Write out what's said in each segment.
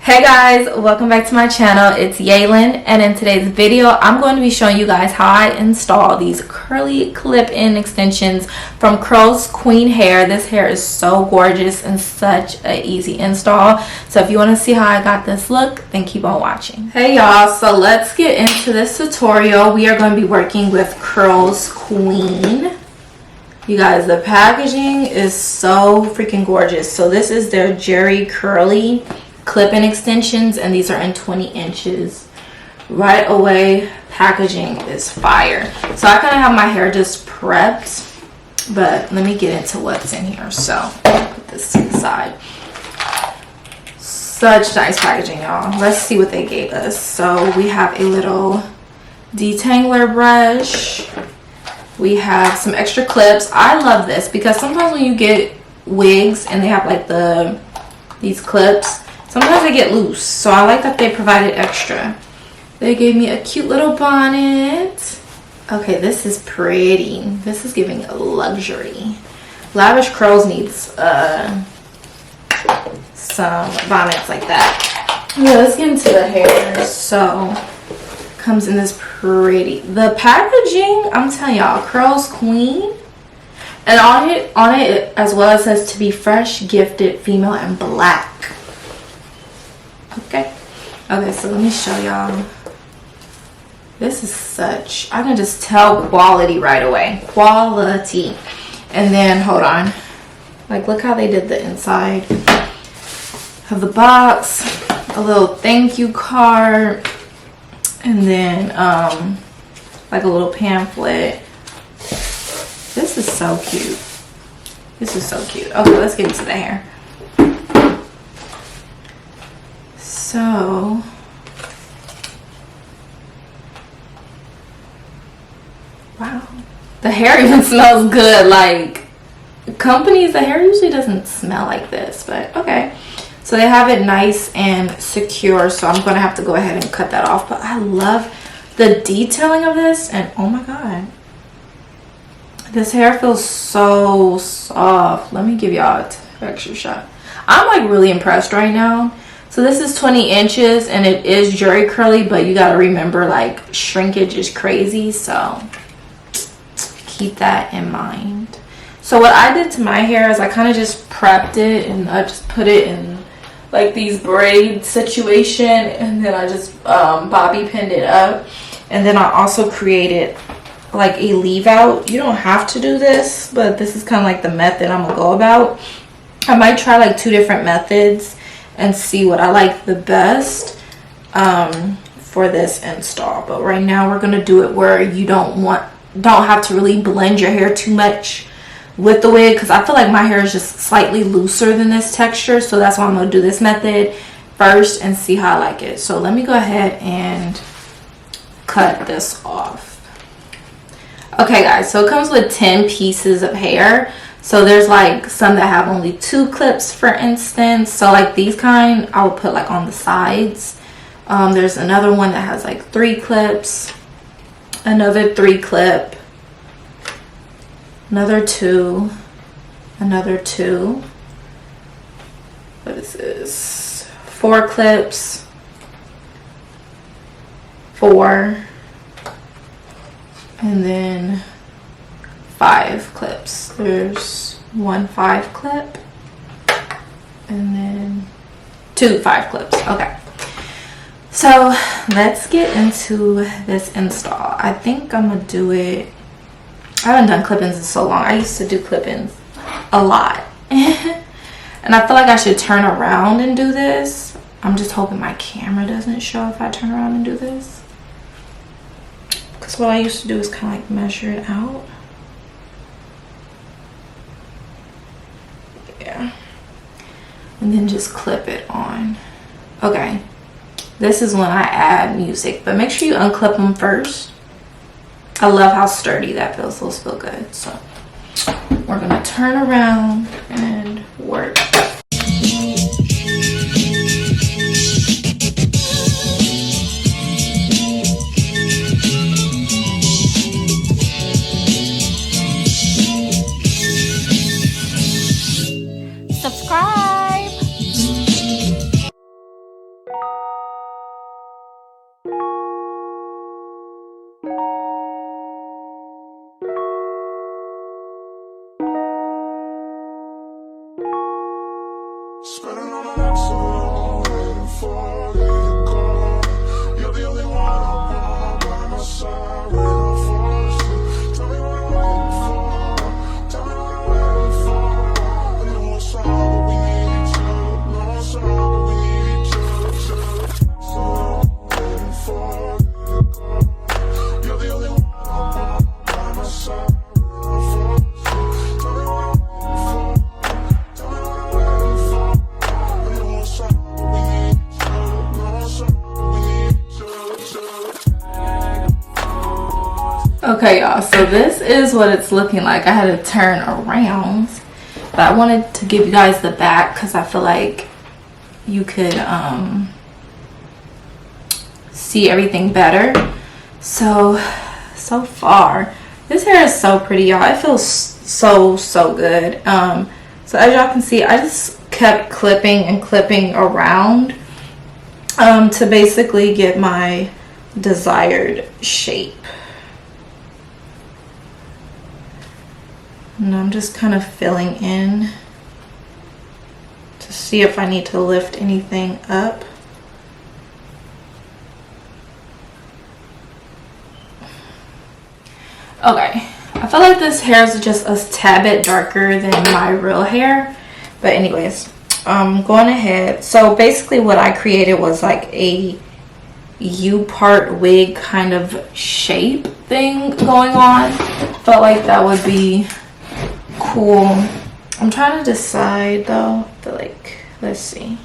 Hey guys, welcome back to my channel. It's Yalon, and in today's video I'm going to be showing you guys how I install these curly clip-in extensions from Curlsqueen hair. This hair is so gorgeous and such an easy install. So if you want to see how I got this look, then keep on watching. Hey y'all, so let's get into this tutorial. We are going to be working with Curlsqueen. You guys, the packaging is so freaking gorgeous. So this is their Jerry Curly clip-in extensions, and these are in 20 inches. Right away, packaging is fire. So I kind of have my hair just prepped, but let me get into what's in here. So put this to the side. Such nice packaging, y'all. Let's see what they gave us. So we have a little detangler brush. We have some extra clips. I love this because sometimes when you get wigs and they have like these clips, sometimes they get loose, so I like that they provided extra. They gave me a cute little bonnet. Okay, this is pretty. This is giving luxury. Lavish Curls needs some bonnets like that. Yeah, let's get into the hair. So, comes in this pretty. The packaging, I'm telling y'all, Curlsqueen. And on it as well, it says to be fresh, gifted, female, and black. Okay, so let me show y'all. This is such, I can just tell quality right away. Quality. And then, hold on. Like, look how they did the inside of the box. A little thank you card. And then, like a little pamphlet. This is so cute. This is so cute. Okay, let's get into the hair. So, wow, the hair even smells good. Like, companies, the hair usually doesn't smell like this, but okay. So they have it nice and secure, so I'm going to have to go ahead and cut that off. But I love the detailing of this, and oh my god, this hair feels so soft. Let me give y'all a texture shot. I'm like really impressed right now. So this is 20 inches and it is Jerry Curly, but you gotta remember, like, shrinkage is crazy, so keep that in mind. So what I did to my hair is I kind of just prepped it and I just put it in like these braid situation, and then I just bobby pinned it up, and then I also created like a leave out. You don't have to do this, but this is kind of like the method I'm gonna go about. I might try like 2 different methods and see what I like the best for this install. But right now we're gonna do it where you don't have to really blend your hair too much with the wig, because I feel like my hair is just slightly looser than this texture. So that's why I'm gonna do this method first and see how I like it. So let me go ahead and cut this off. Okay guys, so it comes with 10 pieces of hair. So there's like some that have only 2 clips, for instance. So like these kind, I would put like on the sides. There's another one that has like 3 clips, another 3 clip, another 2, another 2. What is this? 4 clips, 4, and then 5 clips. There's 1 5 clip and then 2 5 clips. Okay, so let's get into this install. I think I'm gonna do it. I haven't done clip-ins in so long. I used to do clip-ins a lot and I feel like I should turn around and do this. I'm just hoping my camera doesn't show if I turn around and do this, because what I used to do is kind of like measure it out. Yeah, and then just clip it on. Okay, this is when I add music, but make sure you unclip them first. I love how sturdy that feels. Those feel good. So we're gonna turn around and work. Subscribe. Okay, y'all, so this is what it's looking like. I had to turn around, but I wanted to give you guys the back because I feel like you could see everything better. So far this hair is so pretty, y'all. It feels so good. So as y'all can see, I just kept clipping and clipping around to basically get my desired shape. And I'm just kind of filling in to see if I need to lift anything up. Okay, I feel like this hair is just a tad bit darker than my real hair. But anyways, going ahead. So basically what I created was like a U-part wig kind of shape thing going on. Felt like that would be cool. I'm trying to decide though, but like, let's see.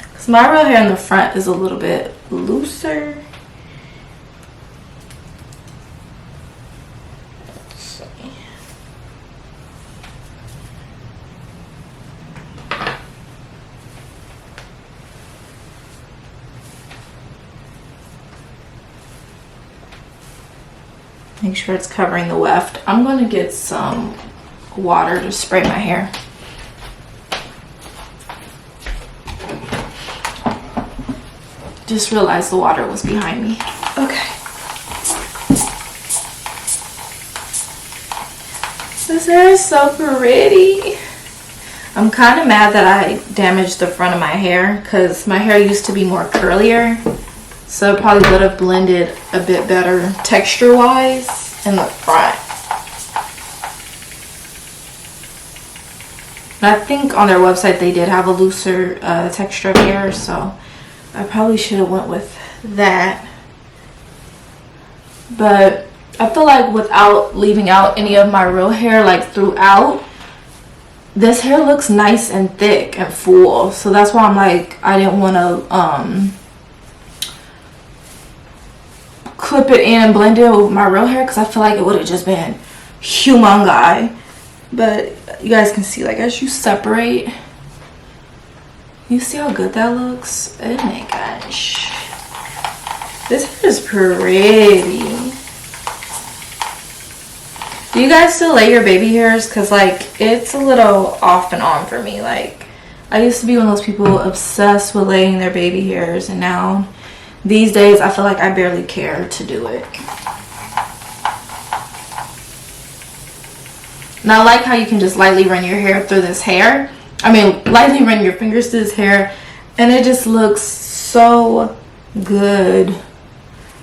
Because my real hair in the front is a little bit looser. Let's see. Make sure it's covering the weft. I'm going to get some water to spray my hair. Just realized the water was behind me. Okay. This hair is so pretty. I'm kind of mad that I damaged the front of my hair because my hair used to be more curlier. So it probably would have blended a bit better texture-wise in the front. And I think on their website they did have a looser texture of hair, so I probably should have went with that. But I feel like without leaving out any of my real hair, like throughout, this hair looks nice and thick and full. So that's why I'm like, I didn't want to clip it in and blend it with my real hair because I feel like it would have just been humongous. But you guys can see, like, as you separate, you see how good that looks? Oh my gosh, this hair is pretty. Do you guys still lay your baby hairs? Because like, it's a little off and on for me. Like, I used to be one of those people obsessed with laying their baby hairs, and now these days I feel like I barely care to do it. And I like how you can just lightly run your hair through this hair. I mean, lightly run your fingers through this hair, and it just looks so good.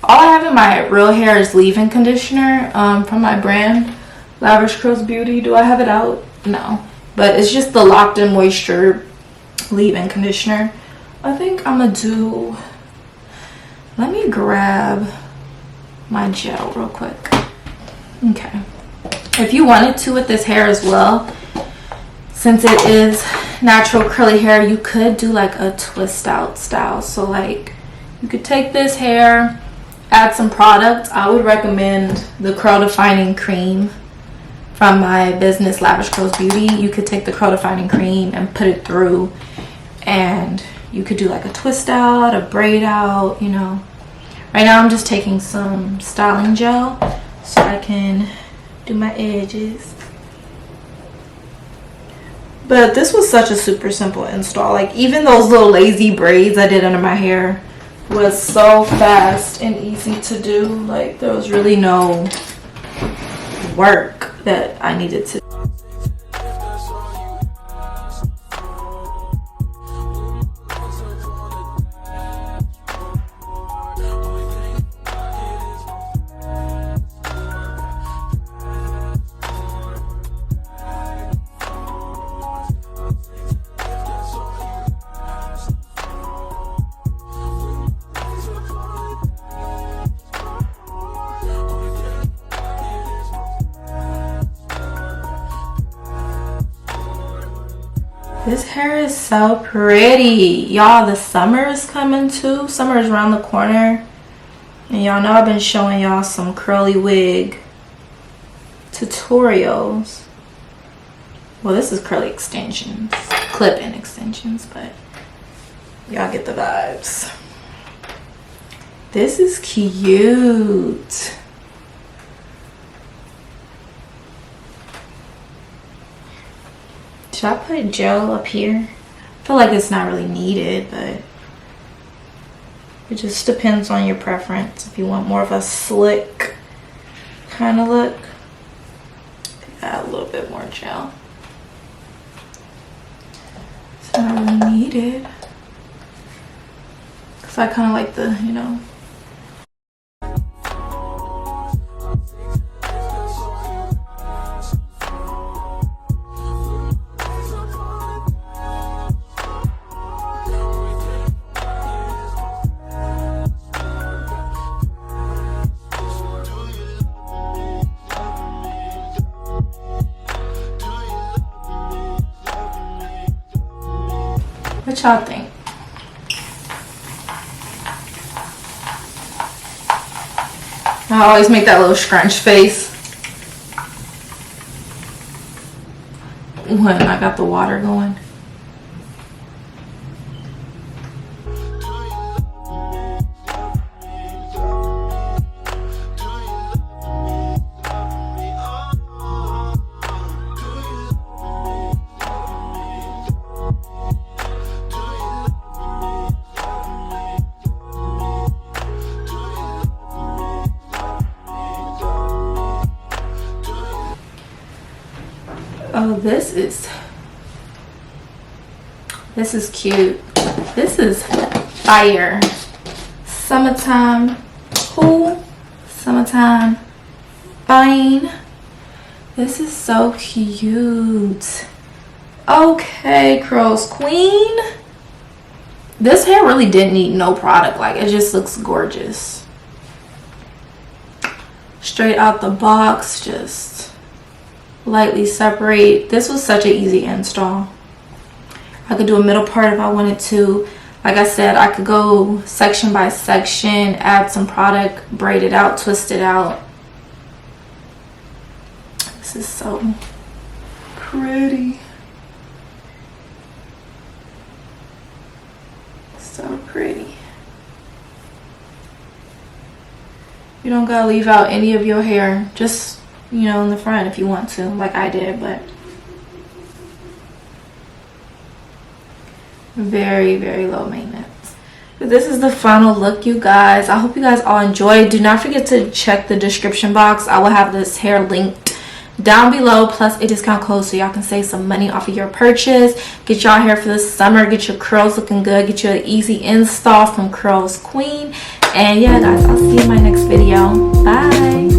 All I have in my real hair is leave-in conditioner from my brand, Lavish Curls Beauty. Do I have it out? No. But it's just the Locked In Moisture leave-in conditioner. I think I'm going to do... Let me grab my gel real quick. Okay. If you wanted to with this hair as well, since it is natural curly hair, you could do like a twist out style. So like, you could take this hair, add some product. I would recommend the curl defining cream from my business, Lavish Curls Beauty. You could take the curl defining cream and put it through, and you could do like a twist out, a braid out, you know. Right now I'm just taking some styling gel so I can do my edges. But this was such a super simple install. Like, even those little lazy braids I did under my hair was so fast and easy to do. Like, there was really no work that I needed to do. This hair is so pretty. Y'all, the summer is coming too. Summer is around the corner. And y'all know I've been showing y'all some curly wig tutorials. Well, this is curly extensions, clip-in extensions, but y'all get the vibes. This is cute. Should I put gel up here? I feel like it's not really needed, but it just depends on your preference. If you want more of a slick kind of look, add a little bit more gel. It's not really needed. Because I kind of like the, you know. What y'all think? I always make that little scrunch face when I got the water going. Oh, this is cute. This is fire. Summertime cool, summertime fine. This is so cute. Okay, Curlsqueen. This hair really didn't need no product. Like, it just looks gorgeous. Straight out the box, just lightly separate. This was such an easy install. I could do a middle part if I wanted to. Like I said, I could go section by section, add some product, braid it out, twist it out. This is so pretty. So pretty. You don't gotta leave out any of your hair. Just, you know, in the front if you want to, like I did, but very, very low maintenance. But this is the final look, you guys. I hope you guys all enjoyed. Do not forget to check the description box. I will have this hair linked down below, plus a discount code so y'all can save some money off of your purchase. Get y'all hair for the summer, get your curls looking good, get you an easy install from Curlsqueen. And yeah, guys, I'll see you in my next video. Bye.